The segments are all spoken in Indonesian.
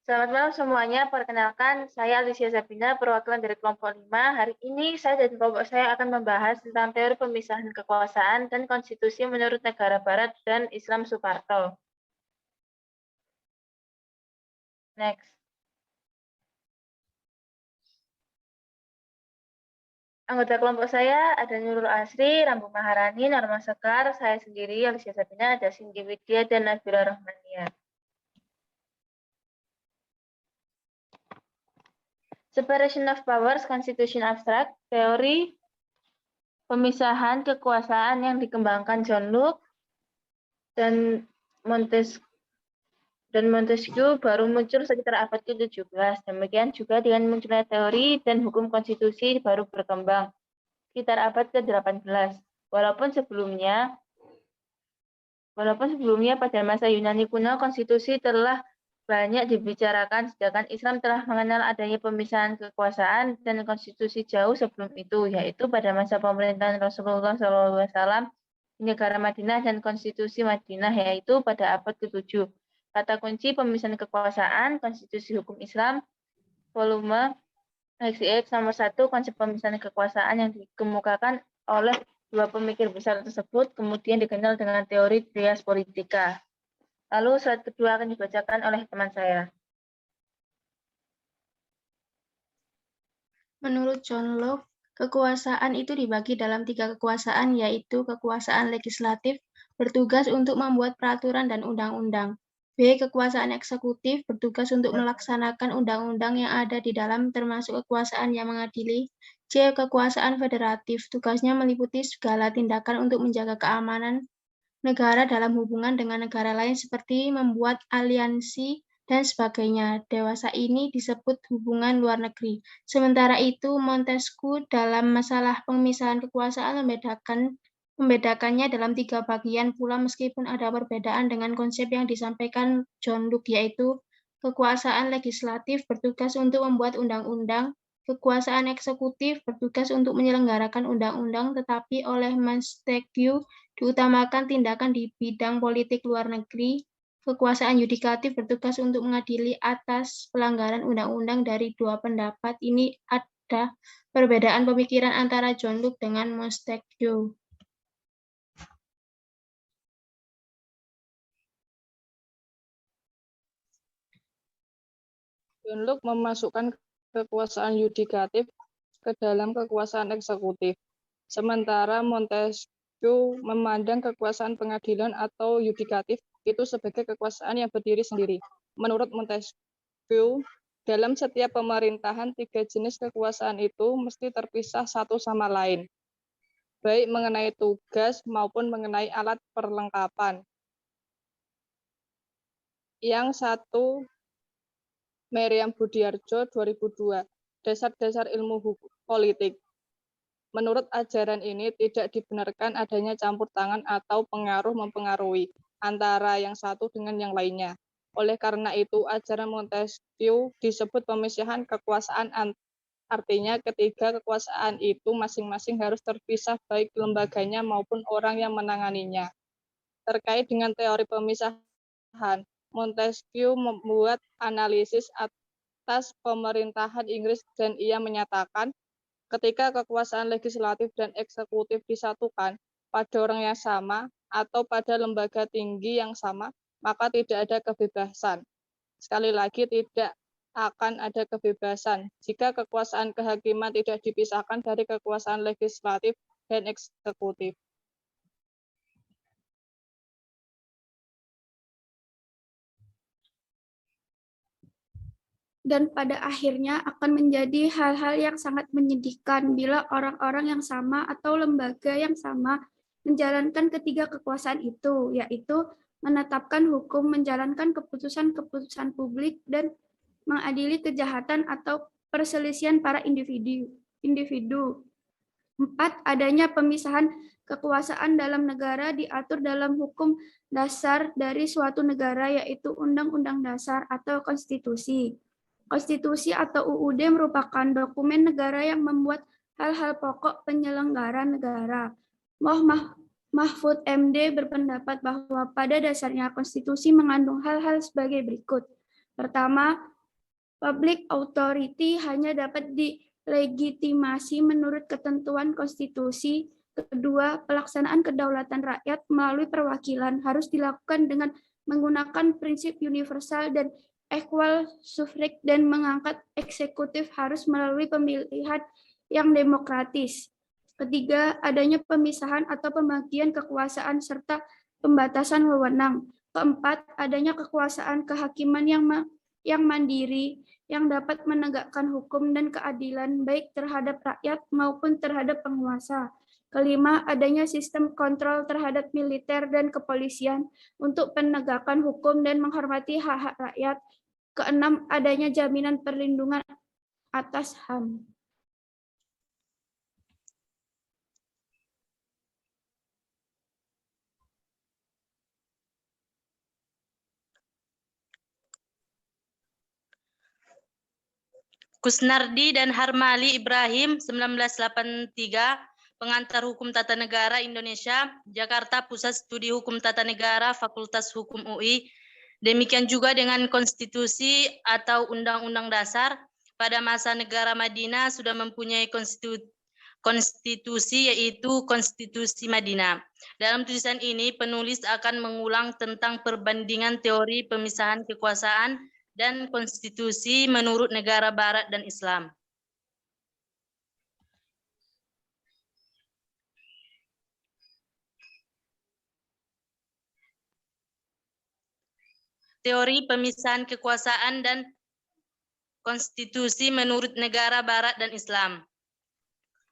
Selamat malam semuanya. Perkenalkan, saya Alicia Sabina, perwakilan dari kelompok 5. Hari ini saya dan kelompok saya akan membahas tentang teori pemisahan kekuasaan dan konstitusi menurut negara barat dan Islam Suparto. Next. Anggota kelompok saya ada Nurul Asri, Rambu Maharani, Norma Sekar, saya sendiri, Alicia Sabina, ada Singgi Widya, dan Nabila Rahmania. Separation of Powers, Constitution Abstract, teori pemisahan kekuasaan yang dikembangkan John Locke dan Montesquieu baru muncul sekitar abad ke-17. Demikian juga dengan munculnya teori dan hukum konstitusi baru berkembang sekitar abad ke-18. Walaupun sebelumnya pada masa Yunani kuno konstitusi telah banyak dibicarakan, sedangkan Islam telah mengenal adanya pemisahan kekuasaan dan konstitusi jauh sebelum itu, yaitu pada masa pemerintahan Rasulullah SAW di negara Madinah dan konstitusi Madinah, yaitu pada abad ke-7. Kata kunci pemisahan kekuasaan, konstitusi hukum Islam, volume XX nomor 1, konsep pemisahan kekuasaan yang dikemukakan oleh dua pemikir besar tersebut, kemudian dikenal dengan teori trias politika. Lalu slide kedua akan dibacakan oleh teman saya. Menurut John Locke, kekuasaan itu dibagi dalam 3 kekuasaan, yaitu kekuasaan legislatif, bertugas untuk membuat peraturan dan undang-undang. B. Kekuasaan eksekutif, bertugas untuk melaksanakan undang-undang yang ada di dalam, termasuk kekuasaan yang mengadili. C. Kekuasaan federatif, tugasnya meliputi segala tindakan untuk menjaga keamanan negara dalam hubungan dengan negara lain seperti membuat aliansi dan sebagainya. Dewasa ini disebut hubungan luar negeri. Sementara itu, Montesquieu dalam masalah pemisahan kekuasaan membedakannya dalam 3 bagian pula meskipun ada perbedaan dengan konsep yang disampaikan John Locke, yaitu kekuasaan legislatif bertugas untuk membuat undang-undang, kekuasaan eksekutif bertugas untuk menyelenggarakan undang-undang, tetapi oleh Montesquieu diutamakan tindakan di bidang politik luar negeri. Kekuasaan yudikatif bertugas untuk mengadili atas pelanggaran undang-undang. Dari dua pendapat ini ada perbedaan pemikiran antara John Locke dengan Montesquieu. John Locke memasukkan kekuasaan yudikatif ke dalam kekuasaan eksekutif, sementara Montesquieu memandang kekuasaan pengadilan atau yudikatif itu sebagai kekuasaan yang berdiri sendiri. Menurut Montesquieu, dalam setiap pemerintahan 3 jenis kekuasaan itu mesti terpisah satu sama lain, baik mengenai tugas maupun mengenai alat perlengkapan. Yang satu, Meriam Budiarjo 2002, Dasar-dasar ilmu politik. Menurut ajaran ini tidak dibenarkan adanya campur tangan atau pengaruh mempengaruhi antara yang satu dengan yang lainnya. Oleh karena itu, ajaran Montesquieu disebut pemisahan kekuasaan, artinya ketiga kekuasaan itu masing-masing harus terpisah baik lembaganya maupun orang yang menanganinya. Terkait dengan teori pemisahan, Montesquieu membuat analisis atas pemerintahan Inggris dan ia menyatakan ketika kekuasaan legislatif dan eksekutif disatukan pada orang yang sama atau pada lembaga tinggi yang sama, maka tidak ada kebebasan. Sekali lagi, tidak akan ada kebebasan jika kekuasaan kehakiman tidak dipisahkan dari kekuasaan legislatif dan eksekutif. Dan pada akhirnya akan menjadi hal-hal yang sangat menyedihkan bila orang-orang yang sama atau lembaga yang sama menjalankan ketiga kekuasaan itu, yaitu menetapkan hukum, menjalankan keputusan-keputusan publik, dan mengadili kejahatan atau perselisihan para individu. 4. Adanya pemisahan kekuasaan dalam negara diatur dalam hukum dasar dari suatu negara, yaitu Undang-Undang Dasar atau Konstitusi. Konstitusi atau UUD merupakan dokumen negara yang membuat hal-hal pokok penyelenggara negara. Mahfud MD berpendapat bahwa pada dasarnya konstitusi mengandung hal-hal sebagai berikut. Pertama, Public authority hanya dapat dilegitimasi menurut ketentuan konstitusi. Kedua, pelaksanaan kedaulatan rakyat melalui perwakilan harus dilakukan dengan menggunakan prinsip universal dan equal suffrage, dan mengangkat eksekutif harus melalui pemilihan yang demokratis. Ketiga, adanya pemisahan atau pembagian kekuasaan serta pembatasan wewenang. Keempat, adanya kekuasaan kehakiman yang mandiri, yang dapat menegakkan hukum dan keadilan baik terhadap rakyat maupun terhadap penguasa. Kelima, adanya sistem kontrol terhadap militer dan kepolisian untuk penegakan hukum dan menghormati hak-hak rakyat. Keenam, adanya jaminan perlindungan atas HAM. Kusnardi dan Harmali Ibrahim, 1983, pengantar hukum tata negara Indonesia, Jakarta, Pusat Studi Hukum Tata Negara, Fakultas Hukum UI. Demikian juga dengan konstitusi atau undang-undang dasar. Pada masa negara Madinah sudah mempunyai konstitusi, yaitu Konstitusi Madinah. Dalam tulisan ini penulis akan mengulang tentang perbandingan teori pemisahan kekuasaan dan konstitusi menurut negara Barat dan Islam. Teori pemisahan kekuasaan dan konstitusi menurut negara Barat dan Islam.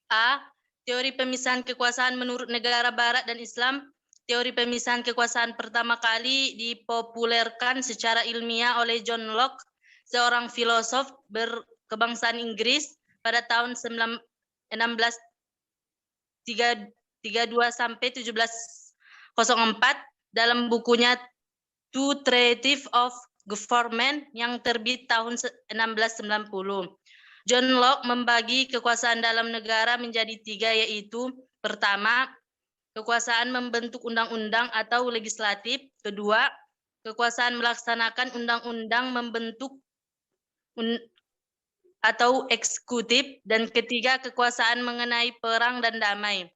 A. Teori pemisahan kekuasaan menurut negara Barat dan Islam. Teori pemisahan kekuasaan pertama kali dipopulerkan secara ilmiah oleh John Locke, seorang filosof berkebangsaan Inggris pada tahun 1632 sampai 1704 dalam bukunya Two Treatises of Government yang terbit tahun 1690. John Locke membagi kekuasaan dalam negara menjadi tiga, yaitu pertama, kekuasaan membentuk undang-undang atau legislatif. Kedua, kekuasaan melaksanakan undang-undang membentuk atau eksekutif. Dan ketiga, kekuasaan mengenai perang dan damai,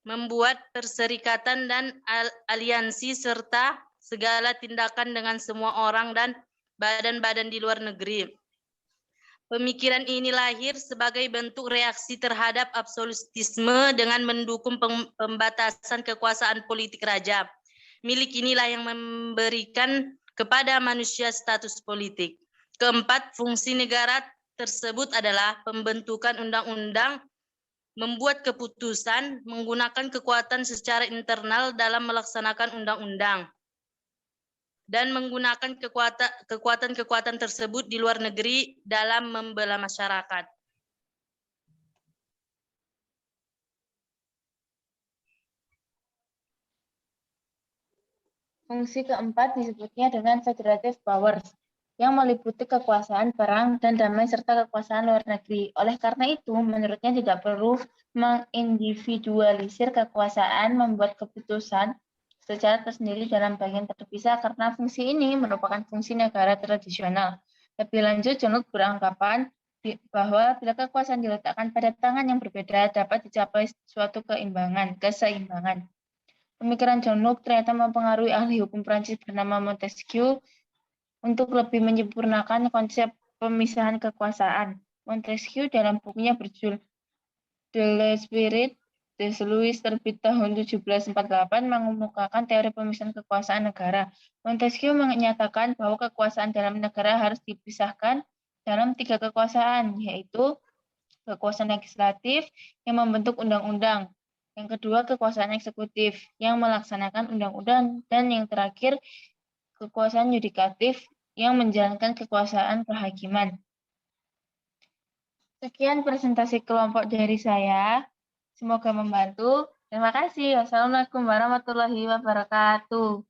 membuat perserikatan dan aliansi, serta segala tindakan dengan semua orang dan badan-badan di luar negeri. Pemikiran ini lahir sebagai bentuk reaksi terhadap absolutisme dengan mendukung pembatasan kekuasaan politik raja. Milik inilah yang memberikan kepada manusia status politik. Keempat, fungsi negara tersebut adalah pembentukan undang-undang, membuat keputusan, menggunakan kekuatan secara internal dalam melaksanakan undang-undang, dan menggunakan kekuatan-kekuatan tersebut di luar negeri dalam membela masyarakat. Fungsi keempat disebutnya dengan federative powers, yang meliputi kekuasaan perang dan damai serta kekuasaan luar negeri. Oleh karena itu, menurutnya tidak perlu mengindividualisir kekuasaan membuat keputusan secara tersendiri dalam bagian terpisah, karena fungsi ini merupakan fungsi negara tradisional. Lebih lanjut, John Locke beranggapan bahwa bila kekuasaan diletakkan pada tangan yang berbeda, dapat dicapai suatu keseimbangan. Pemikiran John Locke ternyata mempengaruhi ahli hukum Prancis bernama Montesquieu untuk lebih menyempurnakan konsep pemisahan kekuasaan. Montesquieu dalam bukunya berjudul De l'Esprit de Louis terbit tahun 1748 mengemukakan teori pemisahan kekuasaan negara. Montesquieu menyatakan bahwa kekuasaan dalam negara harus dipisahkan dalam tiga kekuasaan, yaitu kekuasaan legislatif yang membentuk undang-undang, yang kedua kekuasaan eksekutif yang melaksanakan undang-undang, dan yang terakhir kekuasaan yudikatif yang menjalankan kekuasaan kehakiman. Sekian presentasi kelompok dari saya. Semoga membantu. Terima kasih. Wassalamualaikum warahmatullahi wabarakatuh.